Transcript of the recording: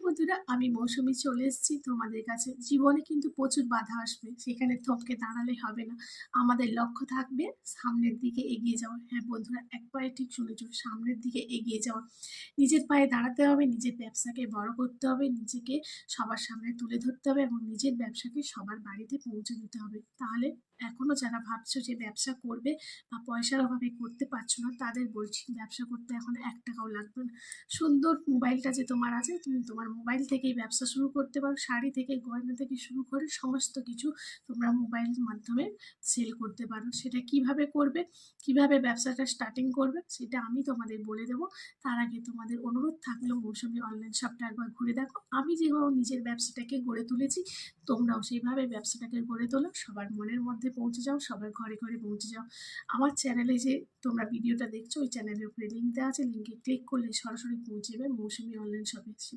বন্ধুরা, আমি মৌসুমী চলে এসেছি তোমাদের কাছে। জীবনে কিন্তু প্রচুর বাধা আসবে, সেখানে থমকে দাঁড়ালে হবে না। আমাদের লক্ষ্য থাকবে সামনের দিকে এগিয়ে যাওয়া। হ্যাঁ বন্ধুরা, একবারে ঠিক শুনেছো, সামনের দিকে এগিয়ে যাওয়া। নিজের পায়ে দাঁড়াতে হবে, নিজের ব্যবসাকে বড় করতে হবে, নিজেকে সবার সামনে তুলে ধরতে হবে এবং নিজের ব্যবসাকে সবার বাড়িতে পৌঁছে দিতে হবে। তাহলে এখনো যারা ভাবছো যে ব্যবসা করবে বা পয়সার অভাবে করতে পারছো না, তাদের বলছি ব্যবসা করতে এখন 1 টাকাও লাগবে না। সুন্দর মোবাইলটা যে তোমার আছে, তুমি তোমার মোবাইল থেকেই ব্যবসা শুরু করতে পারো। শাড়ি থেকে গয়না থেকে শুরু করে সমস্ত কিছু তোমরা মোবাইলের মাধ্যমে সেল করতে পারো। সেটা কিভাবে করবে, কিভাবে ব্যবসাটা স্টার্টিং করবে, সেটা আমি তোমাদের বলে দেবো। তার আগে তোমাদের অনুরোধ থাকলো মৌসুমী অনলাইন শপটা একবার ঘুরে দেখো। আমি যেভাবে নিজের ব্যবসাটাকে গড়ে তুলেছি, তোমরাও সেইভাবে ব্যবসাটাকে গড়ে তোলো, সবার মনের মধ্যে পৌঁছে যাও, সবার ঘরে ঘরে পৌঁছে যাও। আমার চ্যানেলে যে তোমরা ভিডিওটা দেখছো, ওই চ্যানেলের উপরে লিঙ্ক দেওয়া আছে, লিঙ্কে ক্লিক করলে সরাসরি পৌঁছে যাবে মৌসুমী অনলাইন শপে।